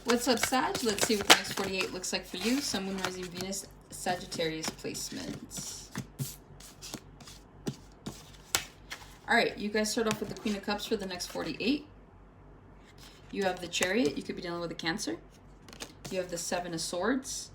What's up, Sag? Let's see what the next 48 looks like for you. Sun, Moon, Rising, Venus, Sagittarius placements. All right, you guys start off with the Queen of Cups for the next 48. You have the Chariot. You could be dealing with a Cancer. You have the Seven of Swords.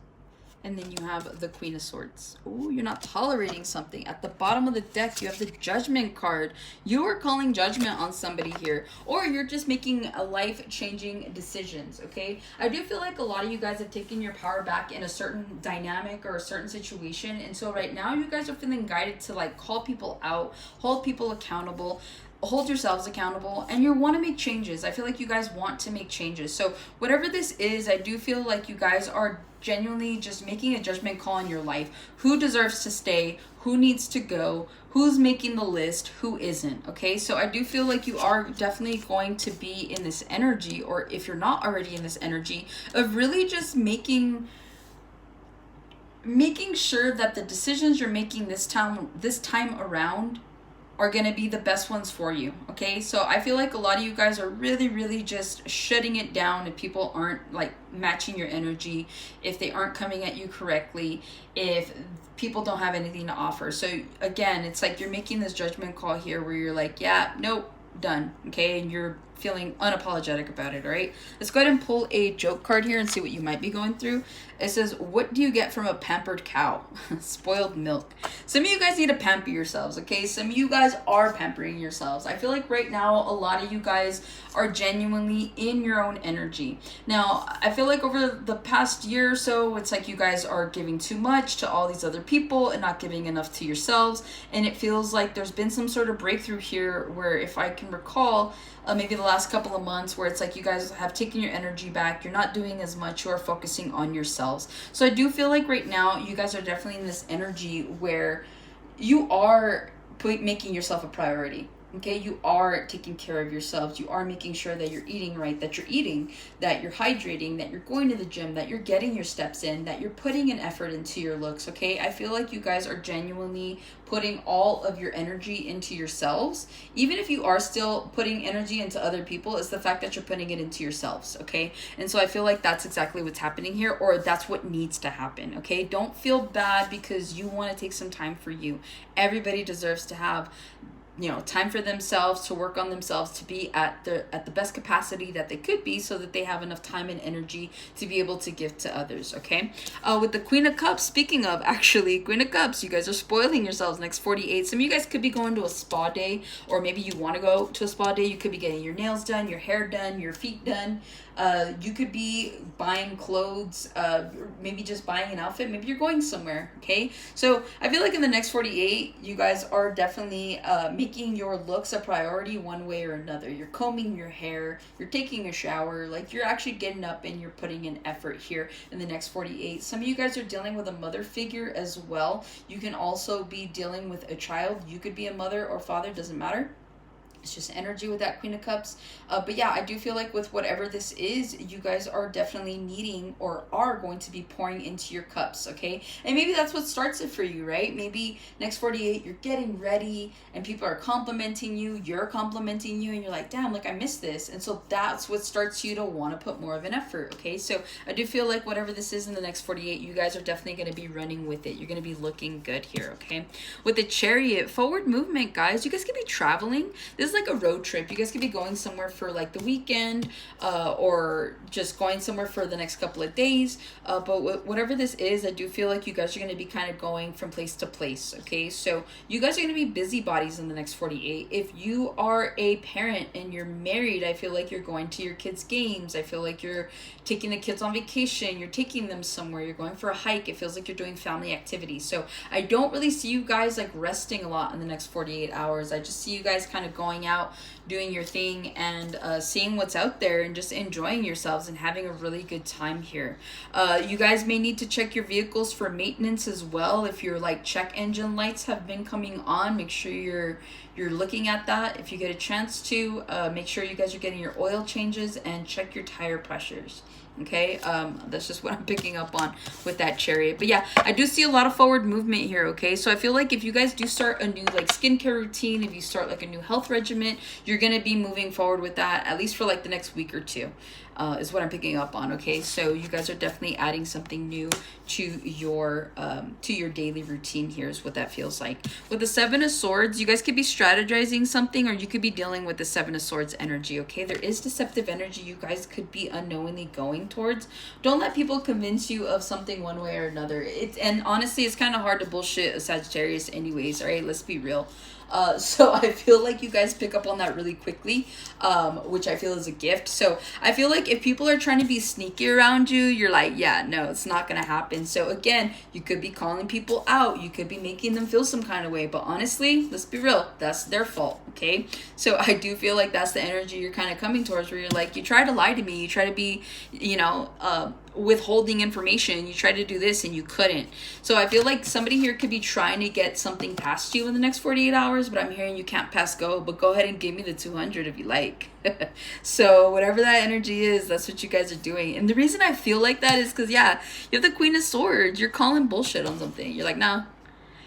And then you have the Queen of Swords. Oh, you're not tolerating something. At the bottom of the deck, you have the Judgment card. You are calling judgment on somebody here. Or you're just making a life-changing decisions, okay? I do feel like a lot of you guys have taken your power back in a certain dynamic or a certain situation. And so right now, you guys are feeling guided to like call people out, hold people accountable, hold yourselves accountable, and you want to make changes. I feel like you guys want to make changes. So whatever this is, I do feel like you guys are genuinely just making a judgment call in your life. Who deserves to stay? Who needs to go? Who's making the list? Who isn't? Okay, so I do feel like you are definitely going to be in this energy, or if you're not already in this energy, of really just making sure that the decisions you're making this time around are going to be the best ones for you, okay? So I feel like a lot of you guys are really just shutting it down if people aren't like matching your energy, if they aren't coming at you correctly, if people don't have anything to offer. So again, it's like you're making this judgment call here where you're like, yeah, nope, done, okay? And you're feeling unapologetic about it, all right? Let's go ahead and pull a joke card here and see what you might be going through. It says, what do you get from a pampered cow? Spoiled milk. Some of you guys need to pamper yourselves, okay? Some of you guys are pampering yourselves. I feel like right now, a lot of you guys are genuinely in your own energy. Now, I feel like over the past year or so, it's like you guys are giving too much to all these other people and not giving enough to yourselves. And it feels like there's been some sort of breakthrough here where, if I can recall, maybe the last couple of months, where it's like you guys have taken your energy back. You're not doing as much. You are focusing on yourselves. So I do feel like right now you guys are definitely in this energy where you are making yourself a priority. Okay, you are taking care of yourselves. You are making sure that you're eating right, that you're eating, that you're hydrating, that you're going to the gym, that you're getting your steps in, that you're putting an effort into your looks, okay? I feel like you guys are genuinely putting all of your energy into yourselves. Even if you are still putting energy into other people, it's the fact that you're putting it into yourselves, okay? And so I feel like that's exactly what's happening here, or that's what needs to happen, okay? Don't feel bad because you want to take some time for you. Everybody deserves to have time for themselves, to work on themselves, to be at the best capacity that they could be, so that they have enough time and energy to be able to give to others, okay? With the Queen of Cups, speaking of, actually, Queen of Cups, you guys are spoiling yourselves next 48. Some of you guys could be going to a spa day, or maybe you want to go to a spa day. You could be getting your nails done, your hair done, your feet done. You could be buying clothes, maybe just buying an outfit. Maybe you're going somewhere, okay? So I feel like in the next 48, you guys are definitely making your looks a priority one way or another. You're combing your hair, you're taking a shower, like you're actually getting up and you're putting in effort here in the next 48. Some of you guys are dealing with a mother figure as well. You can also be dealing with a child. You could be a mother or father, doesn't matter. It's just energy with that Queen of Cups. But yeah, I do feel like with whatever this is, you guys are definitely needing or are going to be pouring into your cups, okay? And maybe that's what starts it for you, right? Maybe next 48, you're getting ready and people are complimenting you, you're complimenting you, and you're like, damn, like I missed this. And so that's what starts you to want to put more of an effort, okay? So I do feel like whatever this is in the next 48, you guys are definitely going to be running with it. You're going to be looking good here, okay? With the Chariot, forward movement, guys. You guys could be traveling. This is like a road trip. You guys could be going somewhere for like the weekend, or just going somewhere for the next couple of days. But whatever this is, I do feel like you guys are going to be kind of going from place to place, okay? So you guys are going to be busybodies in the next 48. If you are a parent and you're married, I feel like you're going to your kids' games. I feel like you're taking the kids on vacation. You're taking them somewhere. You're going for a hike. It feels like you're doing family activities. So I don't really see you guys like resting a lot in the next 48 hours. I just see you guys kind of going out, doing your thing, and seeing what's out there and just enjoying yourselves and having a really good time here. You guys may need to check your vehicles for maintenance as well. If your like check engine lights have been coming on, make sure you're looking at that. If you get a chance to, make sure you guys are getting your oil changes and check your tire pressures. Okay, that's just what I'm picking up on with that Chariot. But yeah, I do see a lot of forward movement here, okay? So I feel like if you guys do start a new like skincare routine, if you start like a new health regimen, you're going to be moving forward with that at least for like the next week or two. is what I'm picking up on. Okay, so you guys are definitely adding something new to your daily routine. Here's what that feels like. With the Seven of Swords, you guys could be strategizing something, or you could be dealing with the Seven of Swords energy. Okay, there is deceptive energy you guys could be unknowingly going towards. Don't let people convince you of something one way or another. And honestly, it's kind of hard to bullshit a Sagittarius anyways. All right, let's be real. So I feel like you guys pick up on that really quickly, which I feel is a gift. So I feel like if people are trying to be sneaky around you, you're like, yeah, no, it's not going to happen. So again, you could be calling people out. You could be making them feel some kind of way. But honestly, let's be real. That's their fault, okay? So I do feel like that's the energy you're kind of coming towards, where you're like, you try to lie to me. You try to be, withholding information. You try to do this and you couldn't. So I feel like somebody here could be trying to get something past you in the next 48 hours, but I'm hearing you can't pass go. But go ahead and give me the 200 if you like. So whatever that energy is, that's what you guys are doing. And the reason I feel like that is because, yeah, you have the Queen of Swords. You're calling bullshit on something. You're like, nah,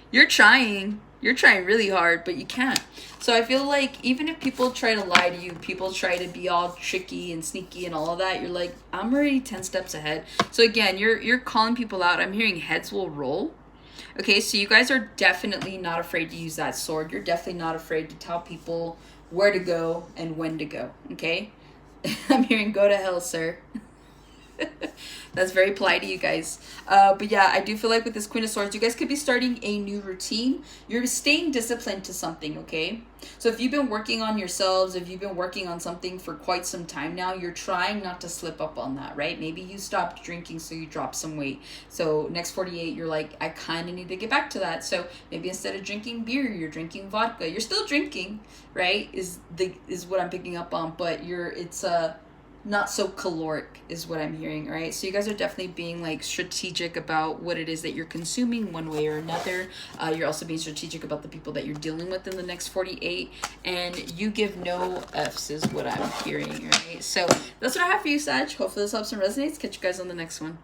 you're trying really hard, but you can't. So I feel like even if people try to lie to you, people try to be all tricky and sneaky and all of that, you're like, I'm already 10 steps ahead. So again, you're calling people out. I'm hearing heads will roll. Okay, so you guys are definitely not afraid to use that sword. You're definitely not afraid to tell people where to go and when to go, okay? I'm hearing go to hell, sir. That's very polite to you guys. But yeah, I do feel like with this Queen of Swords, you guys could be starting a new routine. You're staying disciplined to something, okay? So if you've been working on yourselves, if you've been working on something for quite some time now, you're trying not to slip up on that, right? Maybe you stopped drinking, so you dropped some weight. So next 48, you're like, I kind of need to get back to that. So maybe instead of drinking beer, you're drinking vodka. You're still drinking, right? Is what I'm picking up on, but it's not so caloric is what I'm hearing, right? So you guys are definitely being like strategic about what it is that you're consuming one way or another. You're also being strategic about the people that you're dealing with in the next 48, and you give no F's is what I'm hearing, right? So that's what I have for you, Sag. Hopefully this helps and resonates. Catch you guys on the next one.